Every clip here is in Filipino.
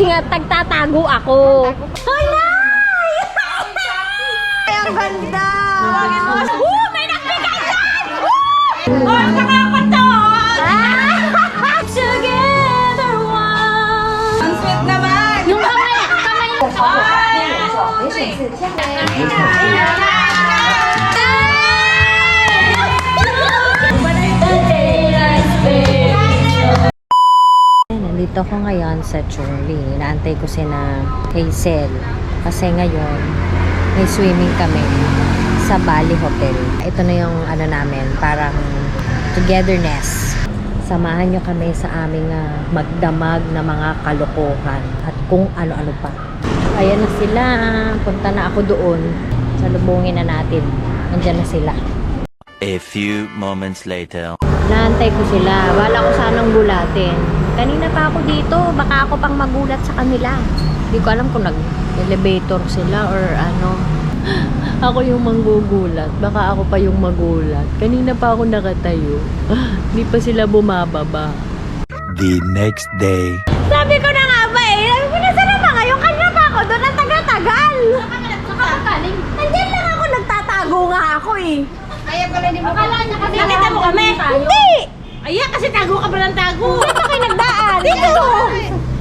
kasi nga tagtatago ako. Hoy, Nay! Ay, ang ganda! May nagbigay yan! Oh, nakakot to! Together one! Ang sweet naman! Yung kamay! Nandito ako ngayon sa Chorley. Inaantay ko si na Hazel. Kasi ngayon, may swimming kami sa Bali Hotel. Ito na yung ano namin, parang togetherness. Samahan nyo kami sa aming magdamag na mga kalokohan at kung ano-ano pa. Ayan na sila. Punta na ako doon. Salubungin na natin. Nandiyan na sila. A few moments later. Naantay ko sila. Wala ko sanang gulatin. Kanina pa ako dito. Baka ako pang magulat sa kanila. Hindi ko alam kung nag-elevator sila or ano. Ako yung manggugulat. Baka ako pa yung magulat. Kanina pa ako nakatayo. Hindi pa sila bumababa. The next day. Sabi ko na nga ba eh. Sabi ko na sana ba kayo? Kanina pa ako doon. Ang taga-tagal. Nandiyan lang ako. Nagtatago nga ako eh. Ayaw pala di mo. Akala niya kasi Nakita mo kami? Hindi! Ayaw kasi tago ka pa ng tago. Saan pa kayo nagdaan? Dito!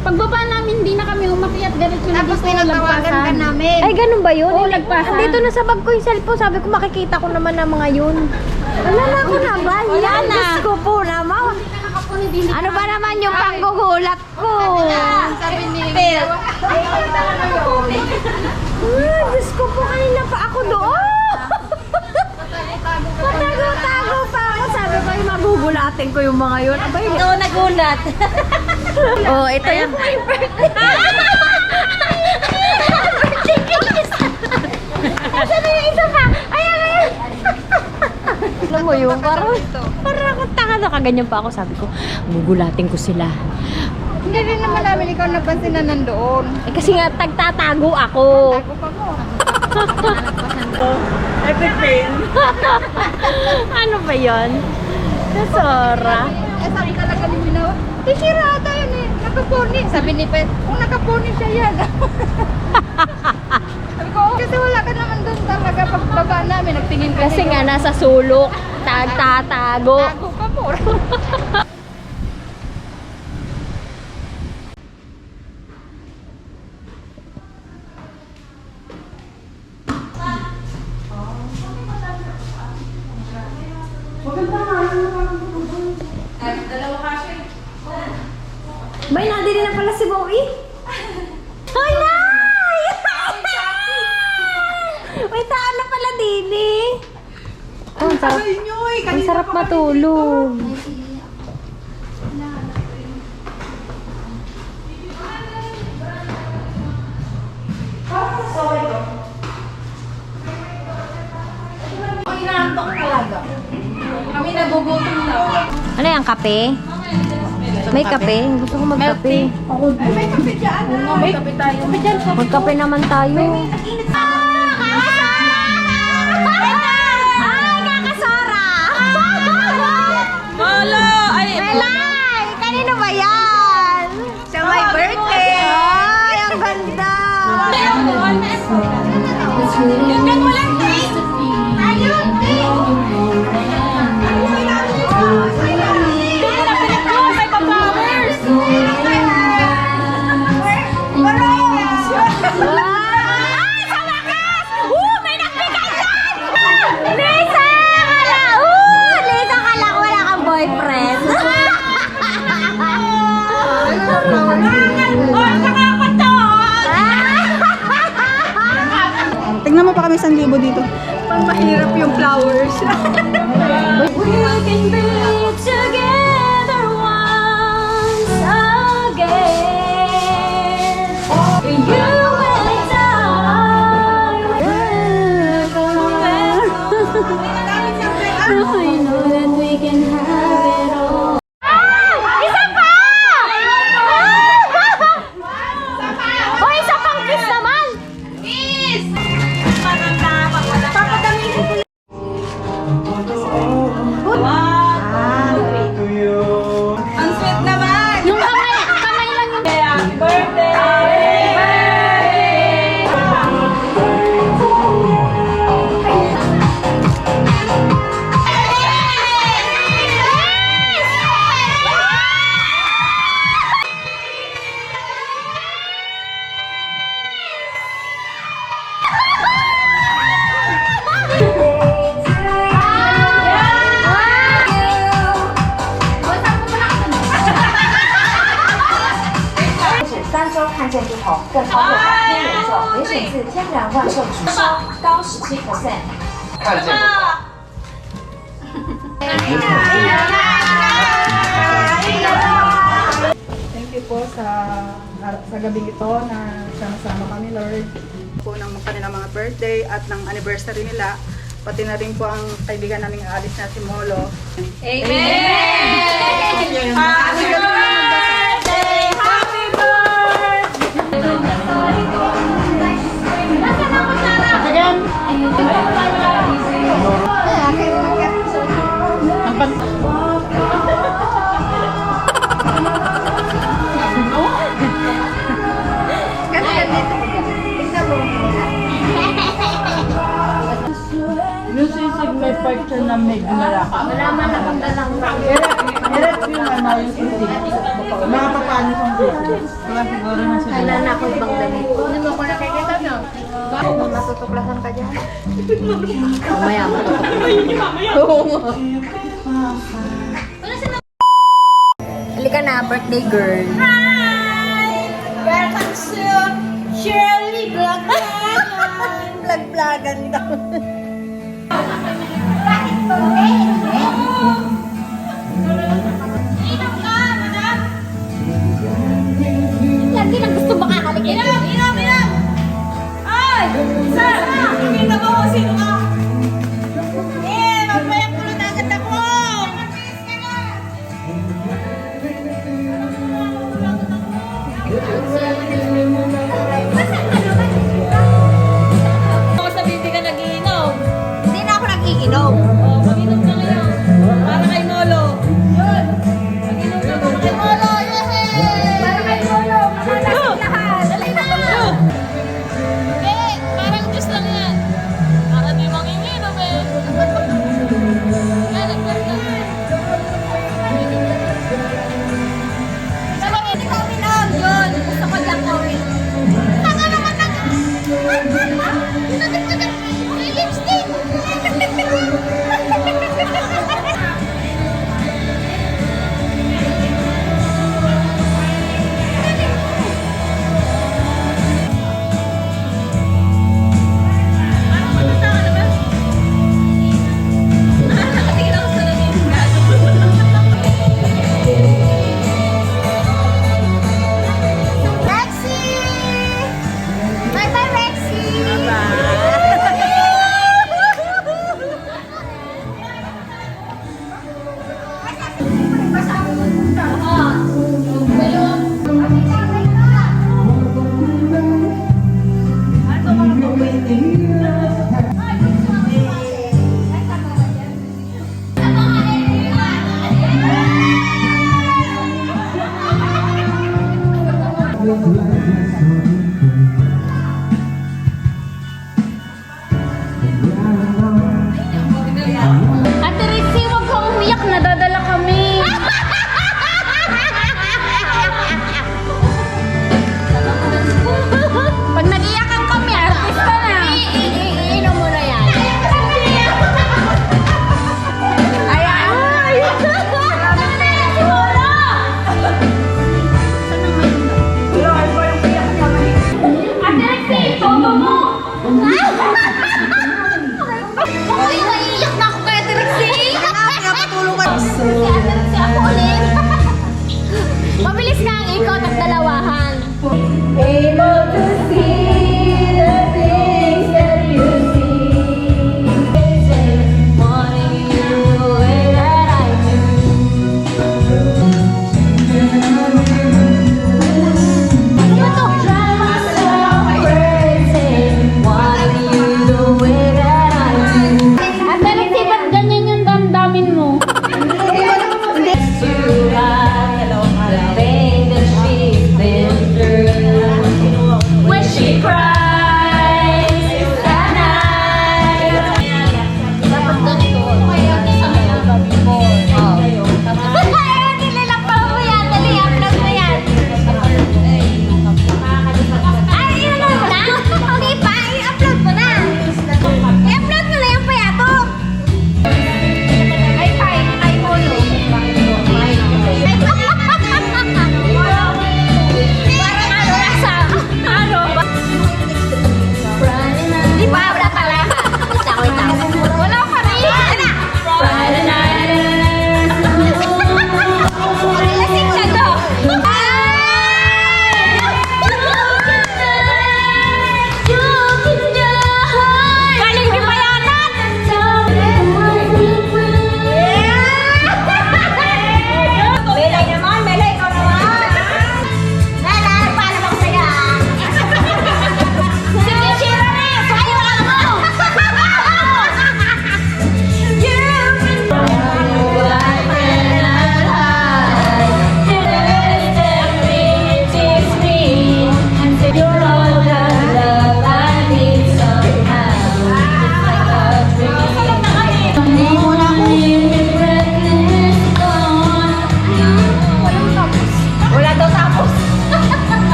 Pagbaba namin, hindi na kami umakyat. Ganito na dito. Tinatawagan ka namin. Ay, ganun ba yun? Oo, nagpasan. Dito na sa bag ko yung cellphone. Sabi ko, makikita ko naman ang mga yun. Wala na ako naman. Wala Yan, na. Diyos ko po naman. Ano ba naman yung panggugulat ko? Sabi ni Phil. Diyos ko po, kanina pa ako doon. Matago-tago pa ako. Sabi ko, magugulatin ko yung mga yun. Abay, Ito nagulat. oh, ito yung my birthday. Asan yung isa pa? Ayan, ayan. Alam mo yun, parang akong tanga na kaganyan pa ako. Sabi ko, gugulatin ko sila. Hindi rin naman namin ikaw napansin na nandoon. Eh kasi nga, tagtatago ako. Tago pa mo. Ano ba yun? Nasora. Eh, sabi talaga ni Minaw, sira ata yun eh. Nakaponi. Sabi ni Pet, kung nakaponi siya yan. Sabi ko, "Oh, kasi wala ka naman doon talaga. Pagbaba namin, nagtingin ka. Kasi nga, nasa sulok. Tagtatago. Tago pa mo. May nadiri na pala si Bowie. Hoy, Nay! May tao na pala din eh. Oh, ang sarap, ang sarap matulog. Kami nagugutom na. Ano yan, kape? May kape? Gusto ko magkape. May kape dyan. May kape tayo. Kape dyan. Magkape naman tayo. Ay, kakasora! Molo! Ay, Melay! Kanino ba yan? Sa my birthday! Ay, ang ganda! Yung gan walang taste! Ayun! May pa-flowers! Ay, sa wakas! May nagbigay yan! Lisa! Lisa, kala ko wala kang boyfriend. Oh, nakakot to! Tignan mo pa kami 1,000 dito. Pang mahirap yung flowers. We can be together once again. You and I know that we can have it all. Isa pa! Oh, isa pang kiss naman! Kiss! Papadamihin ko lang. Wow! 件不同，更超过3天连售，也选自天然万寿菊烧，高17%。看见了。 Thank you po sa gabing ito na sama kami, Lord. Po ng kanilang mga birthday at ng anniversary nila. Pati na rin po ang kaibigan naming aalis na si Molo. Music may picture na may ginalaka. Wala man nakagalang Direct yun na yung music. Nakapapano sa music. Wala siguro na sila. Wala na akong ibang damit. Hindi mo ko nakikita, no? Matutuklasan ka dyan. Mamaya Halika na, birthday girl. Welcome to Shirley Vlogman! Vlog-vlogan daw. Inom ka, madam! Lagi lang gusto makakalik. Inom! Ay! Sir! Kita mo kung sino ka? Magbayang kulot agad ako! Ako sa bibi ka nag-iinom. Hindi na ako nag-iinom. Oh, mag-inom ka ngayon. Para kay Molo. Yun. Mag-inom ka para kay Molo. Para kay Lolo! Makalasing lahat! Dali na! Parang Diyos lang yan. Para di manginginom eh. Kaya nagpapag. Sa mga hindi ko uminom! Yun! Gusto ko lang uminom. Tanga naman na! May lipstick! Rexy! Bye-bye, Rexy! Ate Rixie, huwag kang umiyak. Nadadala kami. Pag nag-iyakan kami, artista na. Iinom mo na yan. Ay! Ate Rixie, toto mo. Uy, naiiyak na ako kay Ate Rexy! Pinapatulong ka. Si Ate Rexy ako ulit! Mabilis nga ang ikot at dalawahan. Able to see the things that you see. Wanting you the way that I do. Ano to? Drive myself crazy. Wanting you the way that I do. Ate Rixie, ba't ganyan yung damdamin mo? The pain that she's been through. When she cries at night. Dapat ganito. Kaya hindi sa mga gabi mo. Ay, nililang pa mo yan. Dali, upload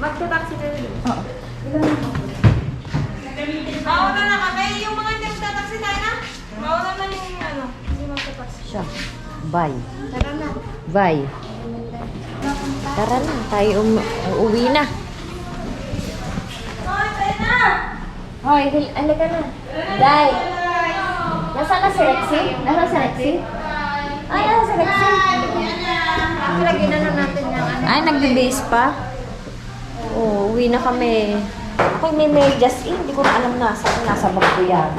Magta-taxi kayo. Mauna na kami. Yung mga hindi magta-taxi tayo na. Mauna na yung ano. Hindi magta-taxi. Siya. Bye. Tara na. Bye. Tara na, tayo uuwi na. Hoy, alika na. Day. Nasaan na si Rexy? Nasaan si Rexy? Ay, nasaan si Rexy? Lagyan na lang natin yung ano. Ay, nagbe-base pa? Oo, uwi na kami. Ako may medyas eh. Hindi ko na alam nasa bag ko yan.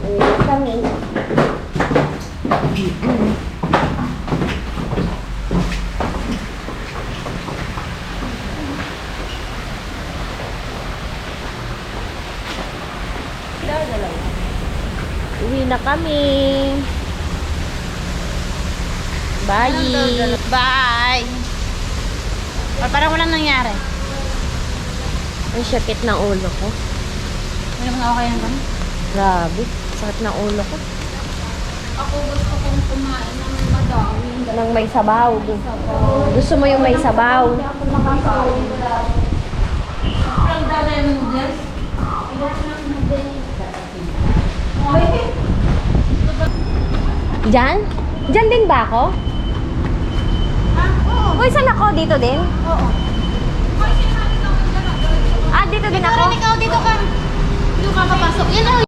Uwi na kami. Uwi na kami. Bye. Bye. Parang walang nangyari. Ang sakit ng ulo ko. Ano naman okay yan kami? Grabe. Sakit ng ulo ko. Ako gusto kong kumain ng madami. Nang may sabaw. Gusto mo yung may sabaw? Ang dami ng noodles. Diyan? Diyan din ba ako? Uy, saan ako? Dito din? Oo. Ah, dito din ako? Ikaw dito ka. Dito ka papasok. Yan